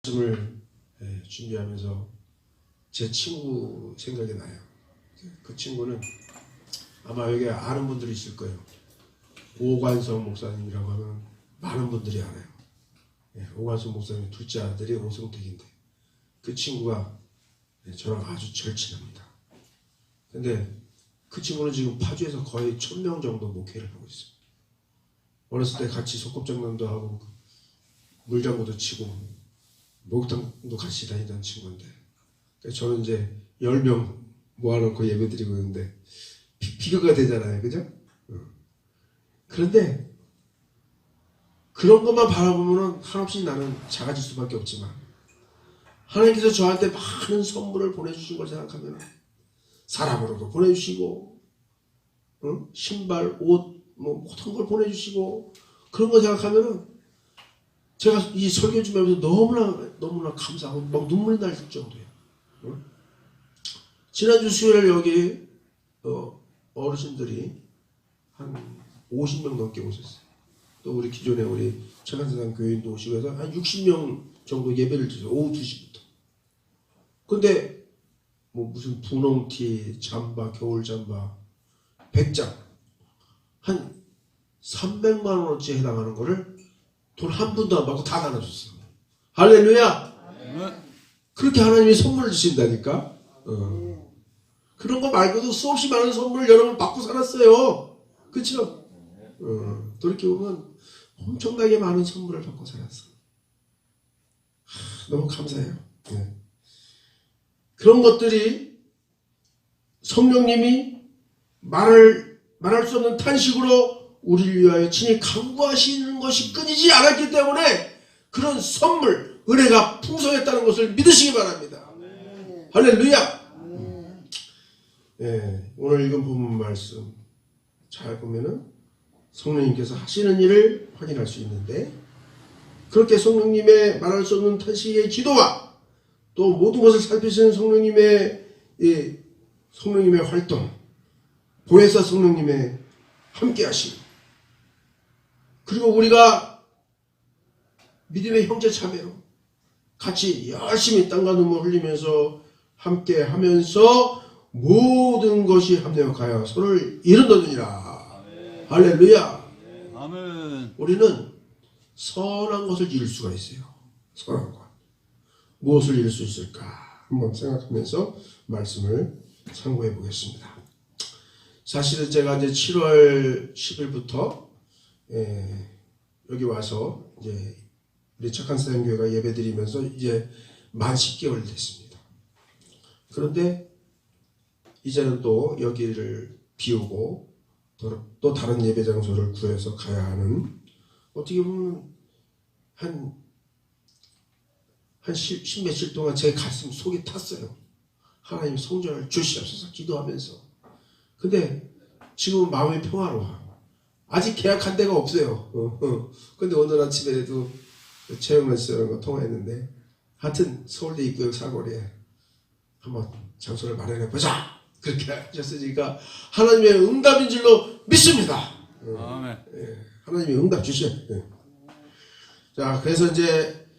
말씀을 준비하면서 제 친구 생각이 나요. 그 친구는 아마 여기 아는 분들이 있을 거예요. 오관성 목사님이라고 하면 많은 분들이 알아요. 오관성 목사님 둘째 아들이 오성택인데 그 친구가 저랑 아주 절친합니다. 근데 그 친구는 지금 파주에서 거의 1000명 정도 목회를 하고 있어요. 어렸을 때 같이 소꿉장난도 하고 물장구도 치고 목욕탕도 같이 다니던 친구인데 저는 이제 10명 모아놓고 예배드리고 있는데 비교가 되잖아요. 그죠? 그런데 그런 것만 바라보면 한없이 나는 작아질 수밖에 없지만 하나님께서 저한테 많은 선물을 보내주신 걸 생각하면 사람으로도 보내주시고 신발, 옷 모든 걸 보내주시고 그런 거 생각하면은 제가 이 설교 준비하면서 너무나 감사하고 막 눈물이 날 정도예요. 지난주 수요일 여기 어르신들이 한 50명 넘게 오셨어요. 또 우리 기존에 우리 천안세상 교인도 오시고 해서 한 60명 정도 예배를 드렸어요. 오후 2시부터. 근데 뭐 무슨 분홍티, 잠바, 겨울 잠바 100장 한 300만 원어치 해당하는 거를 돈 한 푼도 안 받고 다 나눠줬어. 할렐루야. 그렇게 하나님이 선물을 주신다니까. 그런 거 말고도 수없이 많은 선물을 여러분 받고 살았어요. 그렇죠? 돌이켜보면 엄청나게 많은 선물을 받고 살았어. 너무 감사해요. 그런 것들이 성령님이 말할 수 없는 탄식으로 우리를 위하여 친히 간구하시는 것이 끊이지 않았기 때문에 그런 선물, 은혜가 풍성했다는 것을 믿으시기 바랍니다. 할렐루야. 오늘 읽은 본문 말씀 잘 보면은 성령님께서 하시는 일을 확인할 수 있는데 그렇게 성령님의 말할 수 없는 탄식의 기도와 또 모든 것을 살피시는 성령님의 활동, 보혜사 성령님의 함께하심, 그리고 우리가 믿음의 형제 자매로 같이 열심히 땀과 눈물 흘리면서 함께하면서 모든 것이 합력하여 서로를 이룬다느니라. 할렐루야. 아멘. 우리는 선한 것을 이룰 수가 있어요. 선한 것. 무엇을 이룰 수 있을까? 한번 생각하면서 말씀을 참고해 보겠습니다. 사실은 제가 이제 7월 10일부터 여기 와서 이제 우리 착한 세상 교회가 예배드리면서 이제 만 10개월 됐습니다. 그런데 이제는 또 여기를 비우고 또 다른 예배 장소를 구해서 가야 하는, 어떻게 보면 한 십몇일 동안 제 가슴 속이 탔어요. 하나님 성전을 주시옵소서 기도하면서. 근데 지금 마음이 평화로워. 아직 계약한 데가 없어요. 근데 오늘 아침에도 최영란 씨랑 통화했는데 하여튼 서울대 입구역 사거리에 한번 장소를 마련해보자 그렇게 하셨으니까 하나님의 응답인 줄로 믿습니다. 아멘. 하나님이 응답 주셔요. 자, 그래서 이제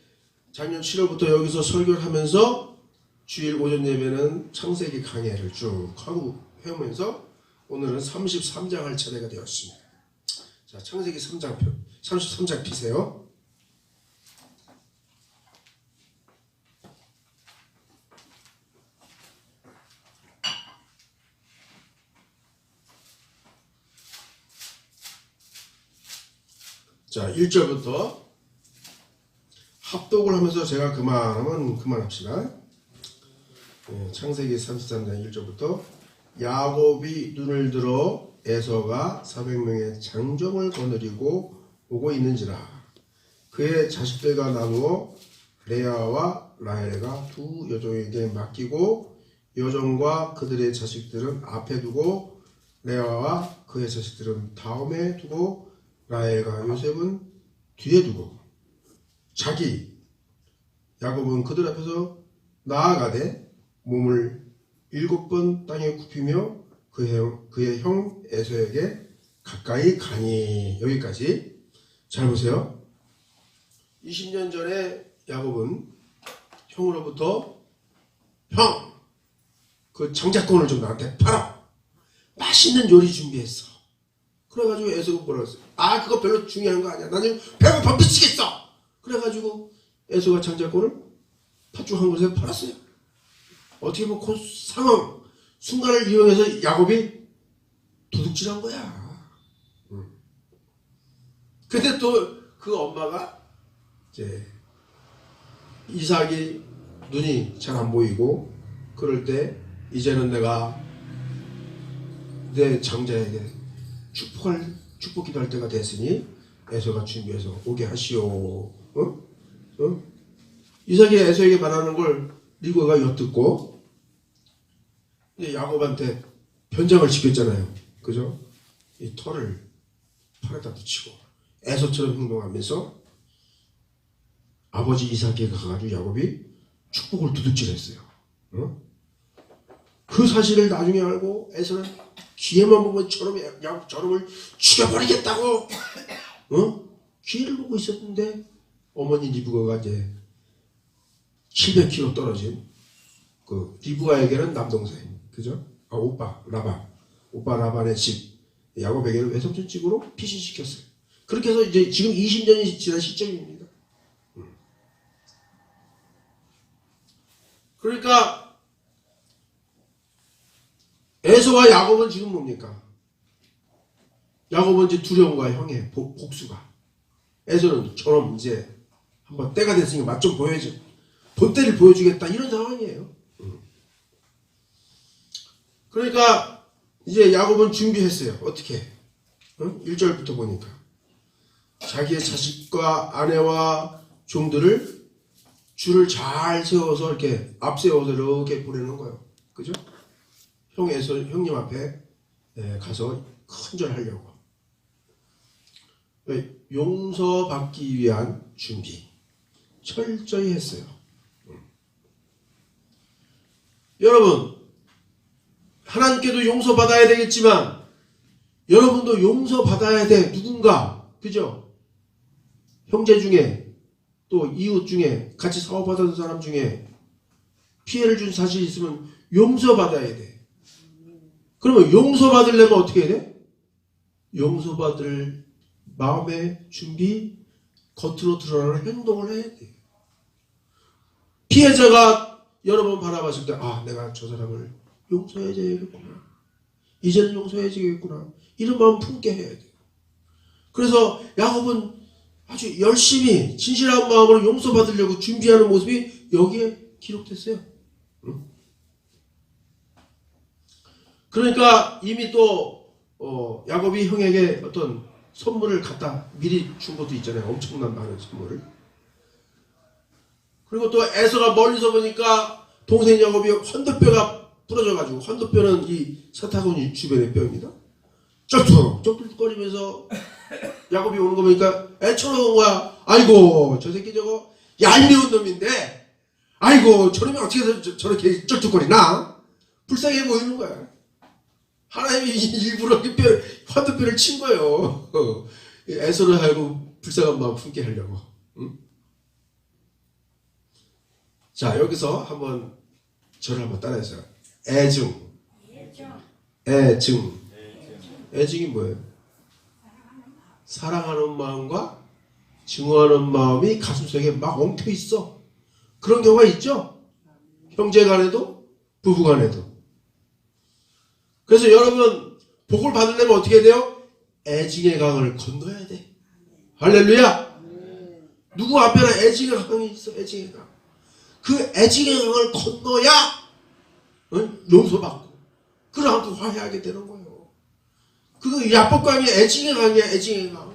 작년 7월부터 여기서 설교를 하면서 주일 오전 예배는 창세기 강해를 쭉 하고 해오면서 오늘은 33장 할 차례가 되었습니다. 자, 창세기 33장 피세요. 자, 1절부터 합독을 하면서 제가 그만하면 그만합시다. 창세기 33장 1절부터 야곱이 눈을 들어 에서가 400명의 장정을 거느리고 오고 있는지라 그의 자식들과 나누어 레아와 라헬가 두 여종에게 맡기고 여종과 그들의 자식들은 앞에 두고 레아와 그의 자식들은 다음에 두고 라헬과 요셉은 뒤에 두고 야곱은 그들 앞에서 나아가되 몸을 7번 땅에 굽히며 그의 형 에서에게 가까이 가니. 여기까지 잘 보세요. 20년 전에 야곱은 형으로부터 형, 그 장자권을 좀 나한테 팔아. 맛있는 요리 준비했어. 그래가지고 에서가 뭐라 그랬어요? 아, 그거 별로 중요한 거 아니야. 나는 배고파 미치겠어. 그래가지고 에서가 장자권을 팥죽 한 그릇에 팔았어요. 어떻게 보면 그 상황, 순간을 이용해서 야곱이 도둑질한 거야. 근데 또 그 엄마가 이제 이삭이 눈이 잘 안 보이고 그럴 때 이제는 내가 내 장자에게 축복 기도할 때가 됐으니 에서가 준비해서 오게 하시오. 이삭이 에서에게 말하는 걸 리브가가 엿듣고 이제 야곱한테 변장을 시켰잖아요. 그죠? 이 털을 팔에다 붙이고 에서처럼 행동하면서 아버지 이삭에게 가가지고 야곱이 축복을 도둑질했어요. 그 사실을 나중에 알고 에서는 기회만 보면 저놈을 죽여버리겠다고 기회를 보고 있었는데 어머니 리브가가 이제 700km 떨어진 그 리브가에게는 남동생, 그죠? 아, 오빠 라반의 집 야곱에게는 외삼촌 집으로 피신시켰어요. 그렇게 해서 이제 지금 20년이 지난 시점입니다. 그러니까 에서와 야곱은 지금 뭡니까? 야곱은 이제 두려움과 형의 복수가, 에서는 저럼 이제 한번 때가 됐으니까 맛 좀 보여줘, 본때를 보여주겠다, 이런 상황이에요. 그러니까 이제 야곱은 준비했어요. 어떻게? 1절부터 보니까 자기의 자식과 아내와 종들을 줄을 잘 세워서 이렇게 앞세워서 이렇게 보내는 거예요. 그죠? 형님 앞에 가서 큰절하려고. 용서받기 위한 준비 철저히 했어요. 여러분, 하나님께도 용서받아야 되겠지만 여러분도 용서받아야 돼. 누군가, 그죠? 형제 중에 또 이웃 중에 같이 사업하던 사람 중에 피해를 준 사실이 있으면 용서받아야 돼. 그러면 용서받으려면 어떻게 해야 돼? 용서받을 마음의 준비, 겉으로 드러나는 행동을 해야 돼. 피해자가 여러 번 바라봤을 때, 아, 내가 저 사람을 용서해야 되겠구나, 이제는 용서해야겠구나, 이런 마음 품게 해야 돼. 그래서 야곱은 아주 열심히 진실한 마음으로 용서받으려고 준비하는 모습이 여기에 기록됐어요. 그러니까 이미 또 야곱이 형에게 어떤 선물을 갖다 미리 준 것도 있잖아요. 엄청난 많은 선물을. 그리고 또 에서가 멀리서 보니까 동생 야곱이 헌도뼈가 부러져가지고, 헌도뼈는 이 사타구니 주변의 뼈입니다. 쩔뚝거리면서 야곱이 오는 거 보니까 애처로운 거야. 아이고, 저 새끼 저거 얄미운 놈인데, 아이고, 저놈이 어떻게 저렇게 쩔뚝거리나? 불쌍해 보이는 거야. 하나님이 일부러 헌도뼈를 친 거예요. 에서를 하고 불쌍한 마음 품게 하려고. 응? 자, 여기서 한번 저를 한번 따라해서요. 애증이 뭐예요? 사랑하는 마음과 증오하는 마음이 가슴속에 막 엉켜 있어. 그런 경우가 있죠? 형제 간에도 부부 간에도. 그래서 여러분, 복을 받으려면 어떻게 해야 돼요? 애증의 강을 건너야 돼. 할렐루야. 누구 앞에나 애증의 강이 있어. 애증의 강. 그 애증의 강을 건너야 용서받고 그러고 화해하게 되는 거예요. 그거 야복강이 애증의 강이야. 애증의 강.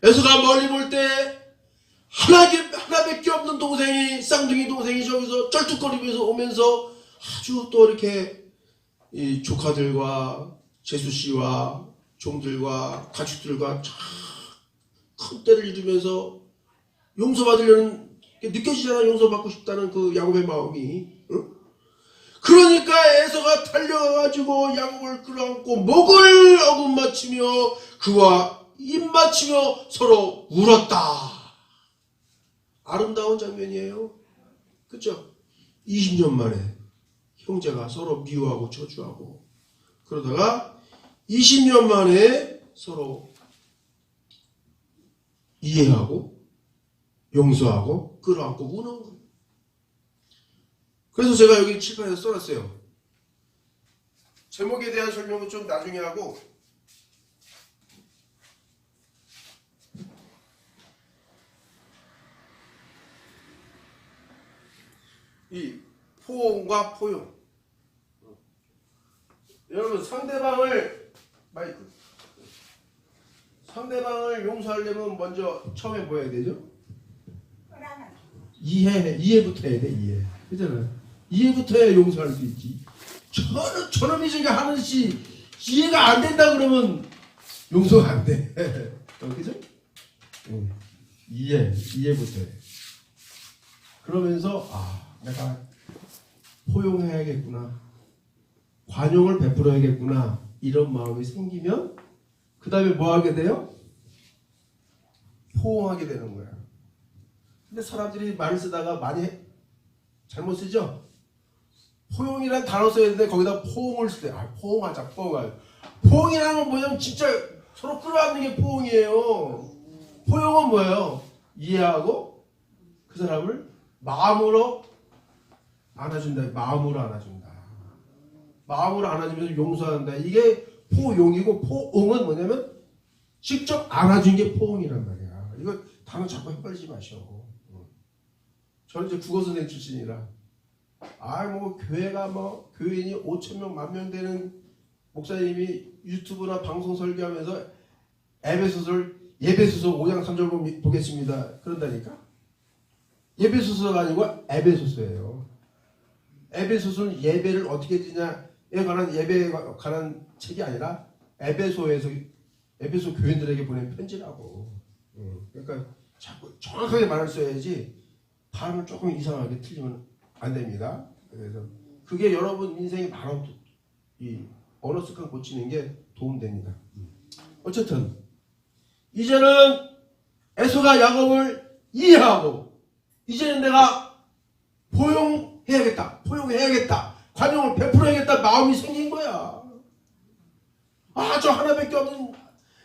에서가 멀리 볼 때 하나밖에 없는 동생이, 쌍둥이 동생이 저기서 쩔뚝거리면서 오면서 아주 또 이렇게 이 조카들과 제수씨와 종들과 가축들과 큰 때를 이루면서 용서받으려는 게 느껴지잖아. 용서받고 싶다는 그 야곱의 마음이. 그러니까 에서가 달려가가지고 야곱을 끌어안고 목을 어긋맞추며 그와 입맞추며 서로 울었다. 아름다운 장면이에요. 그쵸? 20년 만에 형제가 서로 미워하고 저주하고 그러다가 20년 만에 서로 이해하고 용서하고 끌어안고 우는 거예요. 그래서 제가 여기 칠판에 써놨어요. 제목에 대한 설명은 좀 나중에 하고 이 포옹과 포용. 여러분 상대방을 용서하려면 먼저 처음에 뭐 해야 되죠? 이해부터 해야 돼. 이해. 그잖아요. 이해부터 해야 용서할 수 있지. 저놈이 저게 하는 시 이해가 안 된다 그러면 용서가 안 돼. 그죠? 이해부터 해. 그러면서 내가 포용해야겠구나, 관용을 베풀어야겠구나 이런 마음이 생기면 그 다음에 뭐 하게 돼요? 포옹하게 되는 거야. 근데 사람들이 말을 쓰다가 많이 잘못 쓰죠? 포용이란 단어 써야 되는데 거기다 포옹을 쓸 때 포옹하자. 포옹이라는 건 뭐냐면 진짜 서로 끌어안는 게 포옹이에요. 포용은 뭐예요? 이해하고 그 사람을 마음으로 안아준다. 마음으로 안아준다. 마음으로 안아주면서 용서한다. 이게 포용이고, 포옹은 뭐냐면 직접 안아준 게 포옹이란 말이야. 이거 단어 자꾸 헷갈리지 마시오. 저는 이제 국어선생 출신이라 교회가 교인이 5,000명 10,000명 되는 목사님이 유튜브나 방송 설교하면서 예배소서 5장 3절 보겠습니다 그런다니까. 예배소서가 아니고 에베소서예요. 에베소서는 예배를 어떻게 드냐에 관한 예배에 관한 책이 아니라 에베소 교인들에게 보낸 편지라고. 그러니까 자꾸 정확하게 말을 써야지 발음을 조금 이상하게 틀리면 안 됩니다. 그래서 그게 여러분 인생에 바로 이 언어 습관 고치는 게 도움됩니다. 어쨌든 이제는 에서가 야곱을 이해하고 이제는 내가 포용해야겠다, 관용을 베풀어야겠다 마음이 생긴 거야. 저 하나밖에 없는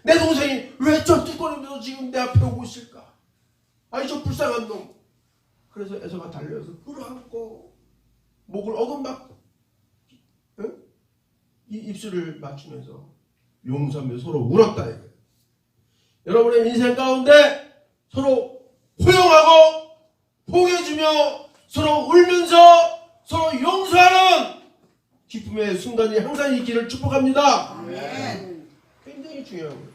내 동생이 왜 저 뚜껑이면서 지금 내 앞에 오고 있을까? 저 불쌍한 놈. 그래서 에서가 달려서 끌어안고 목을 어금받고 이 입술을 맞추면서 용서하며 서로 울었다. 여러분의 인생 가운데 서로 포용하고 포기해주며 서로 울면서 서로 용서하는 기쁨의 순간이 항상 있기를 축복합니다. 아멘. 굉장히 중요한 거예요.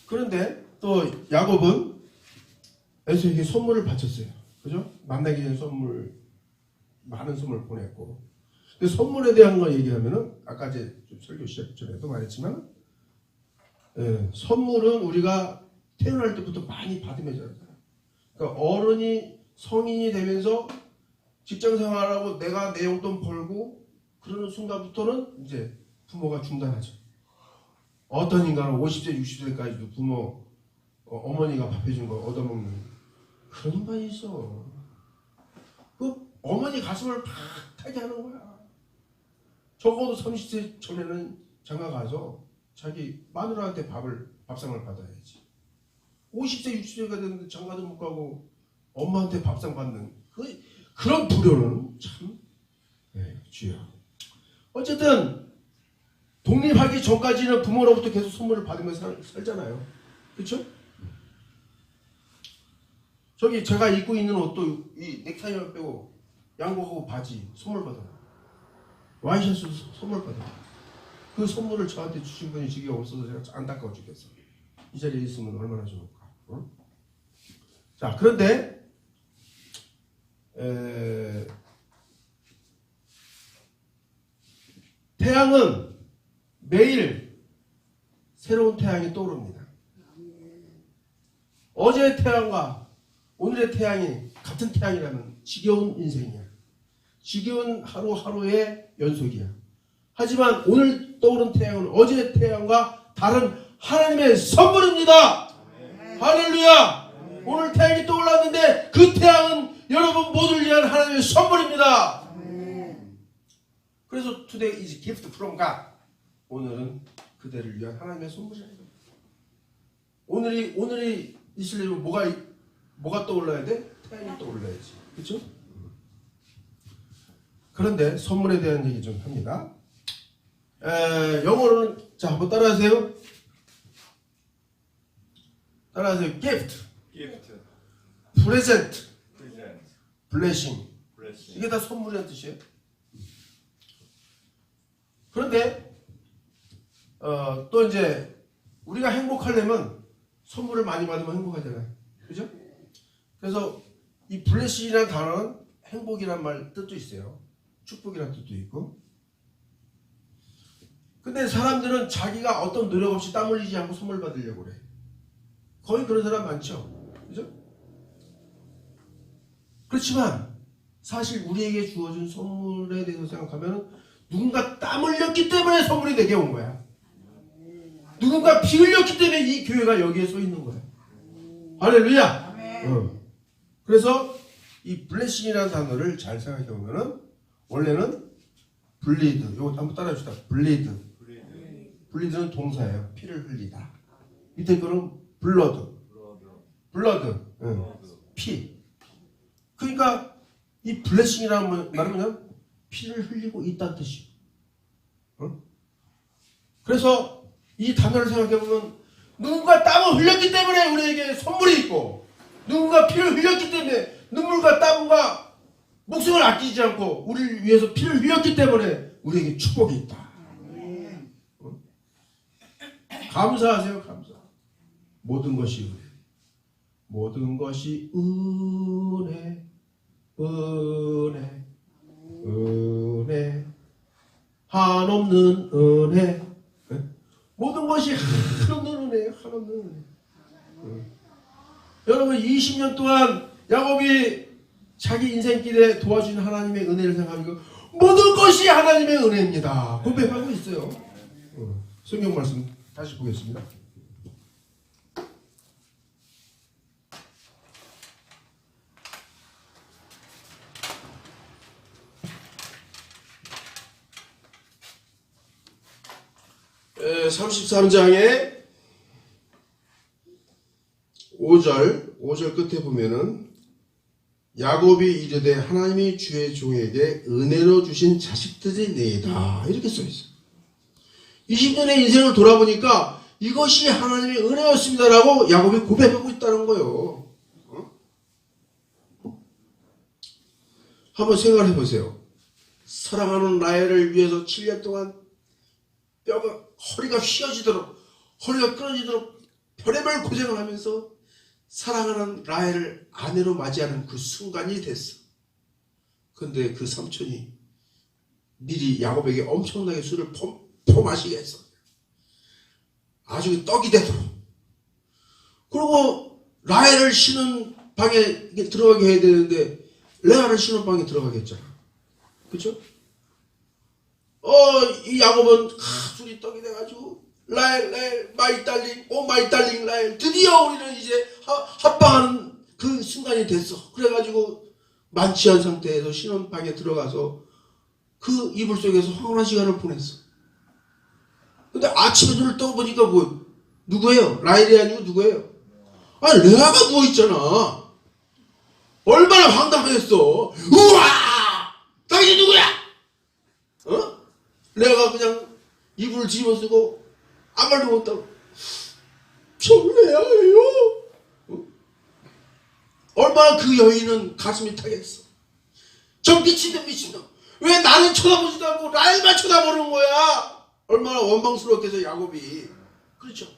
그런데 또 야곱은 에서에게 선물을 바쳤어요. 그죠? 만나기 전에 많은 선물을 보냈고. 근데 선물에 대한 거 얘기하면은 아까 좀 설교 시작 전에도 말했지만 선물은 우리가 태어날 때부터 많이 받으면 자라요. 그러니까 어른이 성인이 되면서 직장 생활하고 내가 내 용돈 벌고 그러는 순간부터는 이제 부모가 중단하죠. 어떤 인간은 50세, 60세까지도 부모, 어머니가 밥 해준 거 얻어먹는 그런 인간이 있어. 그 어머니 가슴을 팍 타게 하는 거야. 적어도 30세 전에는 장가 가서 자기 마누라한테 밥상을 받아야지. 50세, 60세가 됐는데 장가도 못 가고 엄마한테 밥상 받는 그런 불효는 참 주여. 어쨌든 독립하기 전까지는 부모로부터 계속 선물을 받으면서 살잖아요. 그렇죠? 저기 제가 입고 있는 옷도 이 넥타이만 빼고 양복하고 바지 선물 받아요. 와이셔츠도 선물 받아요. 그 선물을 저한테 주신 분이 지금 없어서 제가 안타까워 죽겠어요. 이 자리에 있으면 얼마나 좋을까. 자, 그런데 태양은 매일 새로운 태양이 떠오릅니다. 어제의 태양과 오늘의 태양이 같은 태양이라면 지겨운 인생이야. 지겨운 하루하루의 연속이야. 하지만 오늘 떠오른 태양은 어제의 태양과 다른 하나님의 선물입니다. 할렐루야. 오늘 태양이 떠올랐는데 그 태양은 여러분 모두를 위한 하나님의 선물입니다. 그래서 today is gift from God. 오늘은 그대를 위한 하나님의 선물입니다. 오늘이 있으려면 뭐가 떠올라야 돼? 태양이 떠올라야지. 그렇죠? 그런데 선물에 대한 얘기 좀 합니다. 영어로는 자 한번 따라하세요. 따라하세요. gift, present, blessing. 이게 다 선물이라는 뜻이에요. 그런데 또 이제 우리가 행복하려면 선물을 많이 받으면 행복하잖아요. 그죠? 그래서 이 blessing이라는 단어는 행복이란 말 뜻도 있어요. 축복이라는 뜻도 있고. 근데 사람들은 자기가 어떤 노력 없이 땀 흘리지 않고 선물 받으려고 그래. 거의 그런 사람 많죠. 그죠? 그렇지만 사실 우리에게 주어진 선물에 대해서 생각하면 누군가 땀 흘렸기 때문에 선물이 내게 온 거야. 누군가 피 흘렸기 때문에 이 교회가 여기에 서 있는 거야. 할렐루야. 그래서 이 블레싱이라는 단어를 잘 생각해 보면은 원래는 블리드, 이거 한번 따라해 줍시다. 블리드는 동사예요. 피를 흘리다. 밑에 거는 블러드, 피. 그러니까 이 블레싱이라는 말은 그냥 피를 흘리고 있다는 뜻이에요. 그래서 이 단어를 생각해 보면 누군가 땀을 흘렸기 때문에 우리에게 선물이 있고, 누군가 피를 흘렸기 때문에 눈물과 땀과 목숨을 아끼지 않고 우리를 위해서 피를 흘렸기 때문에 우리에게 축복이 있다. 감사하세요. 감사. 모든 것이 은혜. 모든 것이 은혜. 한없는 은혜. 모든 것이 한없는 은혜예요. 한없는 은혜. 여러분 20년 동안 야곱이 자기 인생길에 도와준 하나님의 은혜를 생각하니까 모든 것이 하나님의 은혜입니다. 고백하고 있어요. 성경 말씀 다시 보겠습니다. 에, 33장에 5절 끝에 보면은 야곱이 이르되 하나님이 주의 종에게 은혜로 주신 자식들이 네이다 이렇게 써있어요. 20년의 인생을 돌아보니까 이것이 하나님의 은혜였습니다라고 야곱이 고백하고 있다는 거예요. 한번 생각해 보세요. 사랑하는 라헬을 위해서 7년 동안 허리가 휘어지도록 허리가 끊어지도록 별의별 고생을 하면서 사랑하는 라헬을 아내로 맞이하는 그 순간이 됐어. 근데 그 삼촌이 미리 야곱에게 엄청나게 술을 퍼마시게 했어. 아주 떡이 되도록. 그리고 라헬을 쉬는 방에 들어가게 해야 되는데 레아를 쉬는 방에 들어가게 했잖아. 그쵸? 이 야곱은 술이 떡이 돼가지고 라헬 마이 달링 오 마이 달링 라헬 드디어 우리는 이제 합방하는 그 순간이 됐어. 그래가지고 만취한 상태에서 신혼방에 들어가서 그 이불 속에서 황홀한 시간을 보냈어. 근데 아침에 눈을 떠보니까 누구예요? 라헬이 아니고 누구예요? 아니 레아가 누워있잖아. 얼마나 황당했어. 우와 당신 누구야? 레아가 그냥 이불을 집어쓰고 아무 말도 못하고 저 레아예요? 얼마나 그 여인은 가슴이 타겠어. 저 미친놈 왜 나는 쳐다보지도 않고 라헬만 쳐다보는 거야. 얼마나 원망스럽겠어 야곱이. 그렇죠.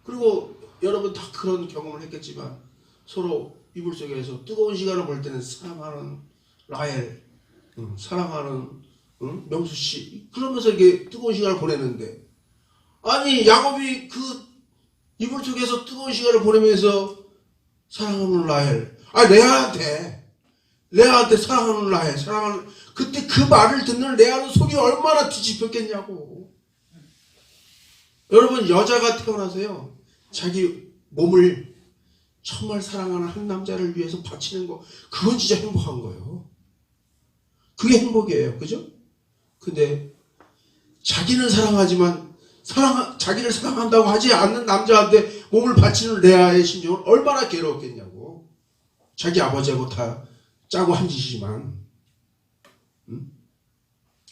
그리고 여러분 다 그런 경험을 했겠지만 서로 이불 속에서 뜨거운 시간을 보낼 때는 사랑하는 라헬, 사랑하는 명수씨 그러면서 이렇게 뜨거운 시간을 보내는데 아니 야곱이 그 이불 속에서 뜨거운 시간을 보내면서 사랑하는 라헬 레아한테 레아한테 사랑하는 라헬, 사랑하는, 그때 그 말을 듣는 레아는 속이 얼마나 뒤집혔겠냐고. 여러분, 여자가 태어나서요, 자기 몸을 정말 사랑하는 한 남자를 위해서 바치는 거, 그건 진짜 행복한 거예요. 그게 행복이에요. 그죠? 근데 자기는 사랑하지만 자기를 사랑한다고 하지 않는 남자한테 몸을 바치는 레아의 심정은 얼마나 괴로웠겠냐고. 자기 아버지하고 다 짜고 한 짓이지만.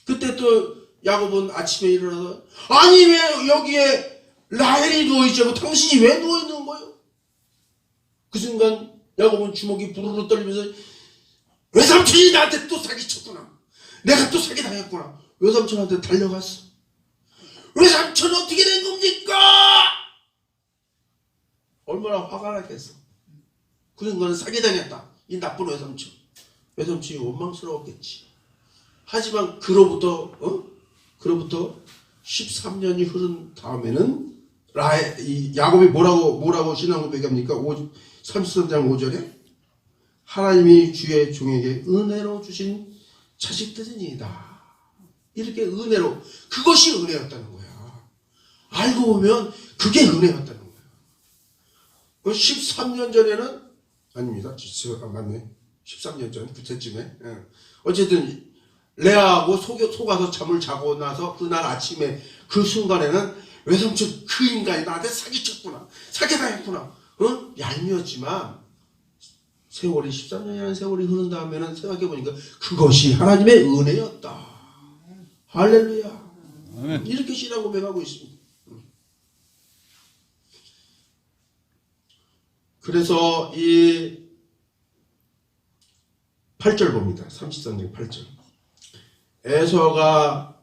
그때 또 야곱은 아침에 일어나서 아니 왜 여기에 라헬이 누워있자고 당신이 왜 누워있는 거예요? 그 순간 야곱은 주먹이 부르르 떨리면서 외삼촌이 나한테 또 사기쳤구나. 내가 또 사기당했구나. 외삼촌한테 달려갔어. 외삼촌 어떻게 된 겁니까? 얼마나 화가 났겠어. 그 순간은 사기당했다. 이 나쁜 외삼촌. 외삼촌이 원망스러웠겠지. 하지만 그로부터 13년이 흐른 다음에는 이 야곱이 뭐라고 신앙 고백합니까? 33장 5절에 하나님이 주의 종에게 은혜로 주신 자식들이니이다. 이렇게 은혜로, 그것이 은혜였다는 거야. 알고 보면 그게 은혜였다는 거야. 13년 전에는 아닙니다. 맞네. 13년 전 그때쯤에. 어쨌든 레아하고 속아서 잠을 자고 나서 그날 아침에 그 순간에는 외삼촌 그 인간이 나한테 사기쳤구나. 사기당했구나. 얄미웠지만 세월이 13년이라는 세월이 흐른 다음에는 생각해보니까 그것이 하나님의 은혜였다. 할렐루야. 이렇게 신앙 고백하고 있습니다. 그래서 이 8절 봅니다. 33장 8절. 에서가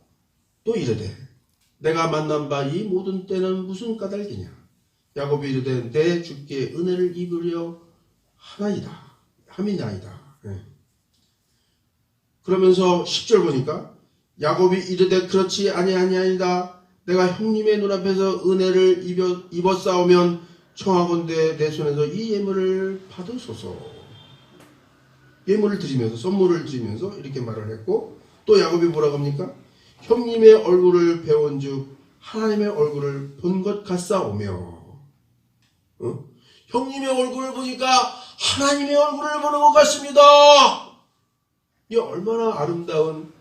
또 이르되 내가 만난 바 이 모든 때는 무슨 까닭이냐. 야곱이 이르되 내 주께 은혜를 입으려 함이나이다. 그러면서 10절 보니까 야곱이 이르되 그렇지 아니하니이다. 내가 형님의 눈앞에서 은혜를 입었사오면 청하건대 내 손에서 이 예물을 받으소서. 예물을 드리면서, 선물을 드리면서 이렇게 말을 했고, 또 야곱이 뭐라고 합니까? 형님의 얼굴을 배운 즉 하나님의 얼굴을 본 것 같사오며, 형님의 얼굴을 보니까 하나님의 얼굴을 보는 것 같습니다. 이게 얼마나 아름다운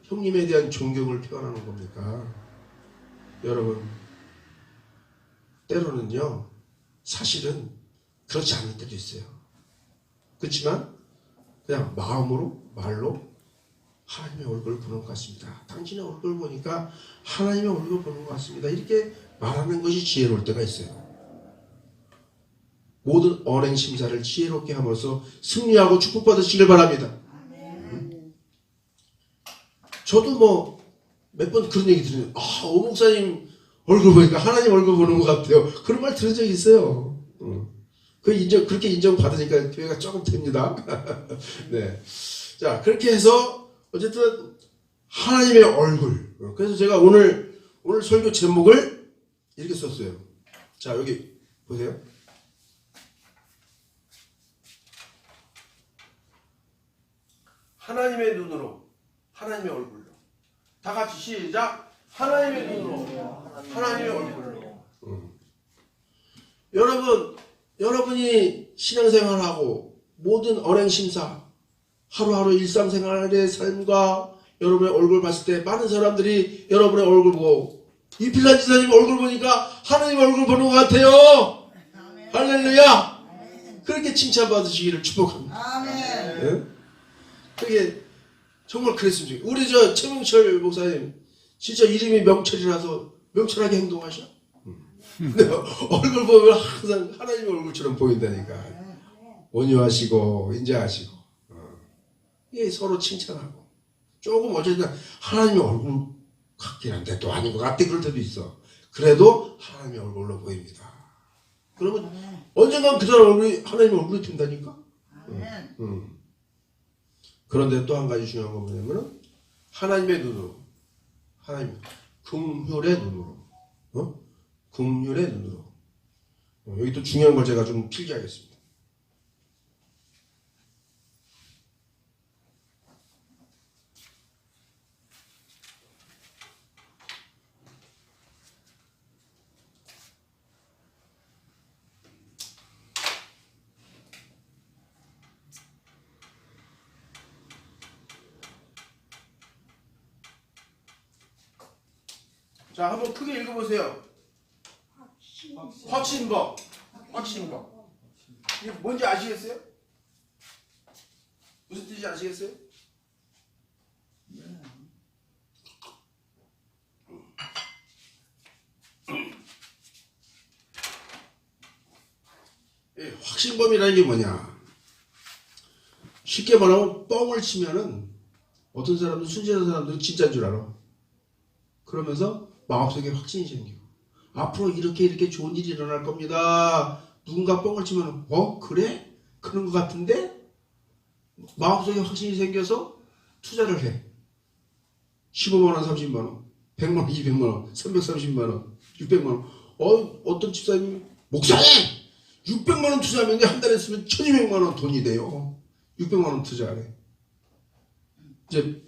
형님에 대한 존경을 표현하는 겁니까? 여러분, 때로는요, 사실은 그렇지 않을 때도 있어요. 그렇지만 그냥 마음으로, 말로 하나님의 얼굴을 보는 것 같습니다. 당신의 얼굴을 보니까 하나님의 얼굴을 보는 것 같습니다. 이렇게 말하는 것이 지혜로울 때가 있어요. 모든 언행 심사를 지혜롭게 함으로써 승리하고 축복받으시길 바랍니다. 저도 몇 번 그런 얘기 들으면 오 목사님 얼굴 보니까 하나님 얼굴 보는 것 같아요. 그런 말 들은 적이 있어요. 그렇게 인정받으니까 교회가 조금 됩니다. 네. 자, 그렇게 해서 어쨌든 하나님의 얼굴. 그래서 제가 오늘 설교 제목을 이렇게 썼어요. 자, 여기 보세요. 하나님의 눈으로, 하나님의 얼굴로. 다 같이 시작. 하나님의 눈으로, 하나님의 얼굴로. 여러분이 신앙생활하고 모든 언행심사, 하루하루 일상생활의 삶과 여러분의 얼굴 봤을 때 많은 사람들이 여러분의 얼굴 보고 이 빌라 지사님 얼굴 보니까 하나님 얼굴 보는 것 같아요. 할렐루야. 그렇게 칭찬받으시기를 축복합니다. 네? 그게 정말 그랬으면 좋겠어요. 우리 최명철 목사님 진짜 이름이 명철이라서 명철하게 행동하셔. 근데 얼굴 보면 항상 하나님의 얼굴처럼 보인다니까. 온유하시고 인자하시고. 이게 서로 칭찬하고. 조금 어쨌든 하나님의 얼굴 같긴 한데 또 아닌 것 같아. 그럴 때도 있어. 그래도 하나님의 얼굴로 보입니다. 그러면 언젠간 그 사람 얼굴이 하나님의 얼굴이 된다니까. 그런데 또 한 가지 중요한 건 뭐냐면 하나님의 눈으로, 하나님 긍휼의 눈으로, 긍휼의 눈으로. 여기 또 중요한 걸 제가 좀 필기하겠습니다. 자, 한번 크게 읽어보세요. 확신법. 확신법. 이게 뭔지 아시겠어요? 무슨 뜻인지 아시겠어요? 예, 확신범이라는 게 뭐냐? 쉽게 말하면 뻥을 치면은 어떤 사람들, 순진한 사람들은 진짜인 줄 알아. 그러면서 마음속에 확신이 생겨. 앞으로 이렇게 좋은 일이 일어날 겁니다. 누군가 뻥을 치면 그래? 그런 것 같은데? 마음속에 확신이 생겨서 투자를 해. 15만원, 30만원, 100만원, 200만원, 330만원, 600만원. 어떤 집사님이 목사님! 600만원 투자하면 한 달에 쓰면 1200만원 돈이 돼요. 600만원 투자하래. 이제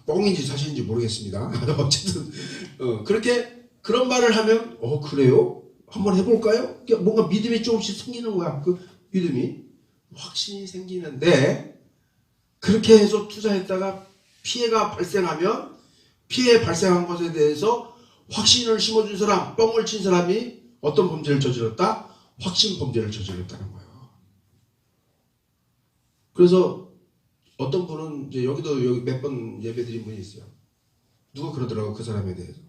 뻥인지 사실인지 모르겠습니다. 어쨌든 그렇게 그런 말을 하면 그래요? 한번 해볼까요? 뭔가 믿음이 조금씩 생기는 거야. 그 믿음이 확신이 생기는데 그렇게 해서 투자했다가 피해가 발생하면 피해 발생한 것에 대해서 확신을 심어준 사람, 뻥을 친 사람이 어떤 범죄를 저질렀다? 확신 범죄를 저질렀다는 거예요. 그래서 어떤 분은 이제 여기 몇 번 예배드린 분이 있어요. 누가 그러더라고 그 사람에 대해서.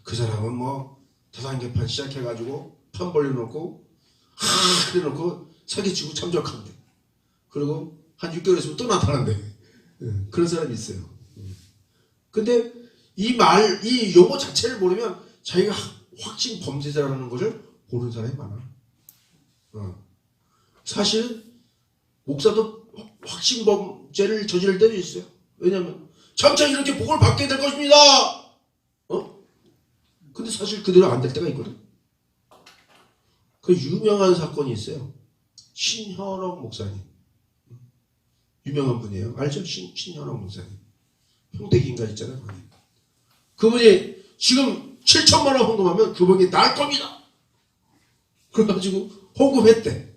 그 사람은 뭐 다단계판 시작해가지고 판 벌려놓고 그래놓고 사기치고 참적한대. 그리고 한 6개월 있으면 또 나타난대. 그런 사람이 있어요. 근데 이 용어 자체를 모르면 자기가 확신 범죄자라는 것을 모르는 사람이 많아. 사실 목사도 확신 범죄를 저지를 때도 있어요. 왜냐하면 장차 이렇게 복을 받게 될 것입니다. 근데 사실 그대로 안 될 때가 있거든. 그 유명한 사건이 있어요. 신현옥 목사님. 유명한 분이에요. 알죠? 신현옥 목사님. 평택인가 있잖아요. 그분이 지금 7천만 원 헌금하면 그 병이 나을 겁니다. 그래가지고 헌금했대.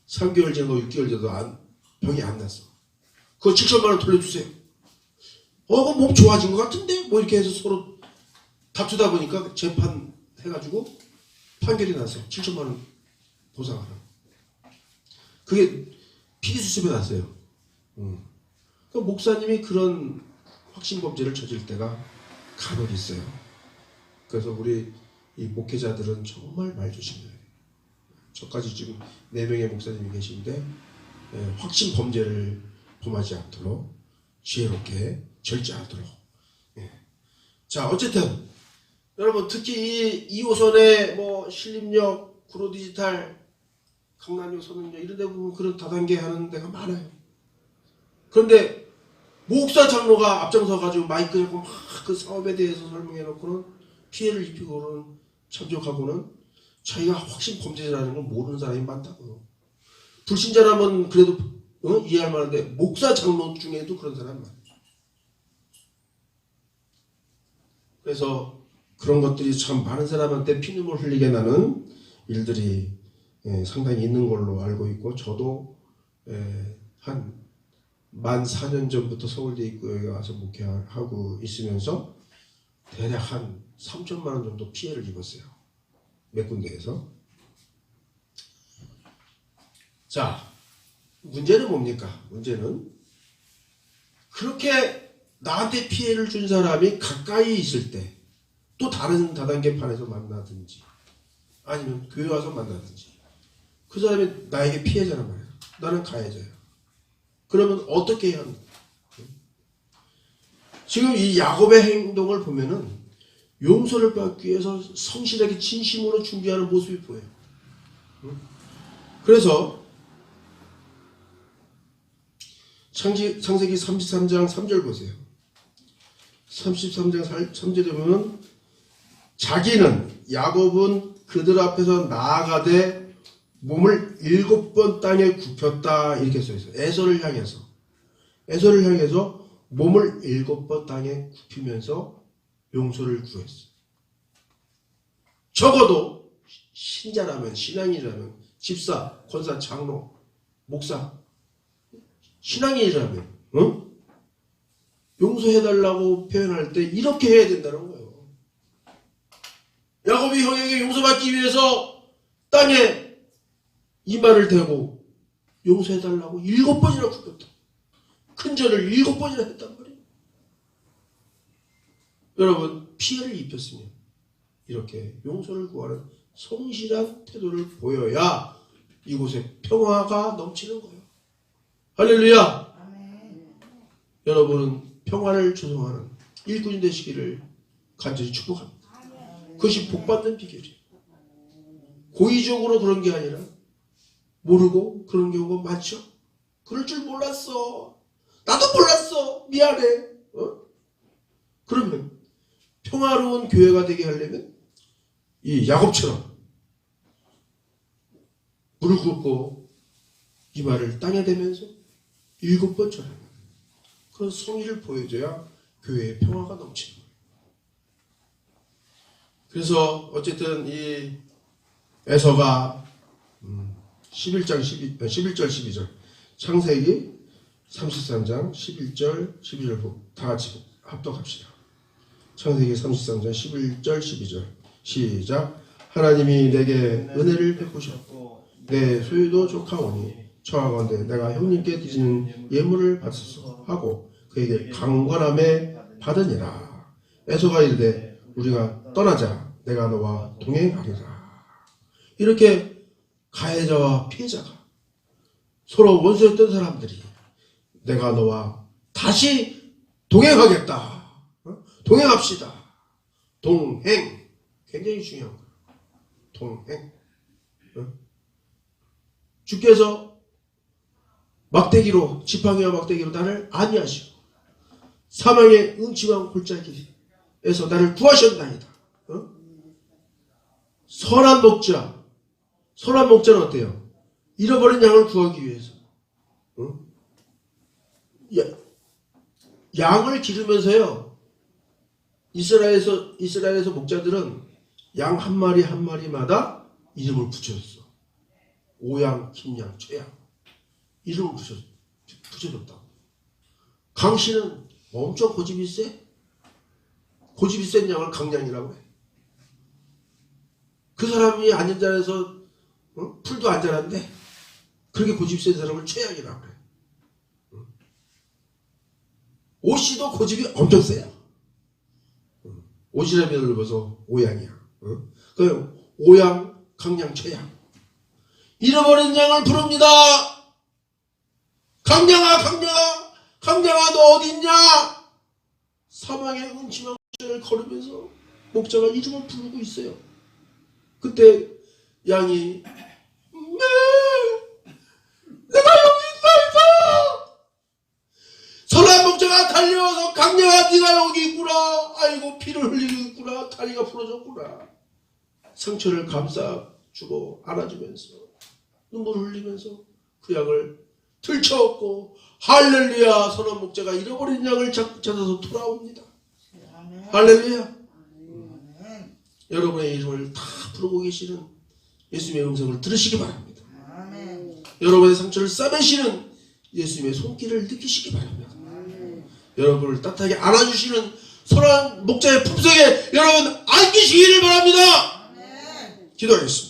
3개월 지나고 6개월 지나도 병이 안 났어. 그거 7천만 원 돌려주세요. 몸 좋아진 것 같은데? 뭐 이렇게 해서 서로 다투다 보니까 재판 해가지고 판결이 나서 7천만 원 보상하라고. 그게 피기수습에 났어요. 그 목사님이 그런 확신범죄를 저질 때가 간혹 있어요. 그래서 우리 이 목회자들은 정말 말 조심해야 돼요. 저까지 지금 4명의 목사님이 계신데 확신범죄를 범하지 않도록 지혜롭게 절제하도록. 자, 어쨌든 여러분 특히 이 2호선의 뭐 신림역, 구로디지털, 강남역, 선흥역 이런 데 보면 그런 다단계 하는 데가 많아요. 그런데 목사 장로가 앞장서 가지고 마이크 열고 막 그 사업에 대해서 설명해 놓고는 피해를 입히고는 참조하고는 자기가 확신 범죄자라는 걸 모르는 사람이 많다고요. 불신자라면 그래도 이해할 만한데 목사 장로 중에도 그런 사람이 많아요. 그래서 그런 것들이 참 많은 사람한테 피눈물 흘리게 나는 일들이 상당히 있는 걸로 알고 있고, 저도 한 만 4년 전부터 서울대 입구에 와서 목회하고 있으면서 대략 한 3천만 원 정도 피해를 입었어요. 몇 군데에서. 자, 문제는 뭡니까? 문제는 그렇게 나한테 피해를 준 사람이 가까이 있을 때, 또 다른 다단계판에서 만나든지 아니면 교회 와서 만나든지, 그 사람이 나에게 피해자란 말이야. 나는 가해자야. 그러면 어떻게 해야 합니까? 지금 이 야곱의 행동을 보면은 용서를 받기 위해서 성실하게 진심으로 준비하는 모습이 보여요. 그래서 창세기 33장 3절 보세요. 33장 3절에 보면 자기는, 야곱은 그들 앞에서 나아가되 몸을 7번 땅에 굽혔다, 이렇게 써있어요. 에서를 향해서 몸을 7번 땅에 굽히면서 용서를 구했어요. 적어도 신자라면, 신앙이라면, 집사, 권사, 장로, 목사, 신앙인이라면 용서해달라고 표현할 때 이렇게 해야 된다는 거예요. 야곱이 형에게 용서받기 위해서 땅에 이마를 대고 용서해달라고 7번이나 굽혔다. 큰 절을 7번이나 했단 말이에요. 여러분, 피해를 입혔으면 이렇게 용서를 구하는 성실한 태도를 보여야 이곳에 평화가 넘치는 거예요. 할렐루야. 여러분은 평화를 조성하는 일꾼이 되시기를 간절히 축복합니다. 그것이 복받는 비결이에요. 고의적으로 그런 게 아니라 모르고 그런 경우가 많죠. 그럴 줄 몰랐어. 나도 몰랐어. 미안해. 그러면 평화로운 교회가 되게 하려면 이 야곱처럼 무릎 꿇고 이마를 땅에 대면서 7번 절하는 그런 성의를 보여줘야 교회의 평화가 넘치는 거예요. 그래서 어쨌든 이 에서가 11절 12절 창세기 33장 11절 12절 다 같이 합독합시다. 창세기 33장 11절 12절 시작. 하나님이 내게 은혜를 베푸셨고 내 소유도 족하오니 청하건대 내가 형님께 드리는 예물을 받소서 하고 그에게 강권함에 받으니라. 에서가 이르되 우리가 떠나자 내가 너와 동행하리라. 이렇게 가해자와 피해자가 서로 원수였던 사람들이 내가 너와 다시 동행하겠다. 동행합시다. 동행. 굉장히 중요한 거예요. 동행. 주께서 막대기로 지팡이와 막대기로 나를 안위하시고 사망의 음침한 골짜기에서 나를 구하셨나이다. 선한 목자는 어때요? 잃어버린 양을 구하기 위해서 양을 기르면서요, 이스라엘에서 목자들은 양 한 마리 한 마리마다 이름을 붙여줬어. 오양, 김양, 최양 이름을 붙여줬다고. 강씨는 엄청 고집이 세. 고집이 센 양을 강양이라고 해. 그 사람이 앉은 자리에서 풀도 안 자란데 그렇게 고집 센 사람을 최양이라고 해. 오씨도 고집이 엄청 세요. 오시라면 넓어서 오양이야. 그 오양, 강양, 최양. 잃어버린 양을 부릅니다. 강양아, 강양아, 강양아, 너 어디 있냐? 사망의 음침한 곳을 걸으면서 목자가 이름을 부르고 있어요. 그때 양이 내가 여기 있어. 선한 목자가 달려와서 강양아, 네가 여기 있구나. 아이고, 피를 흘리고 있구나. 다리가 부러졌구나. 상처를 감싸주고 안아주면서 눈물을 흘리면서 그 양을 들쳐업고 할렐루야. 선한 목자가 잃어버린 양을 찾아서 돌아옵니다. 할렐루야. 여러분의 이름을 다 부르고 계시는 예수님의 음성을 들으시기 바랍니다. 여러분의 상처를 싸매시는 예수님의 손길을 느끼시기 바랍니다. 여러분을 따뜻하게 안아주시는 선한 목자의 품속에 여러분 안기시기를 바랍니다. 기도하겠습니다.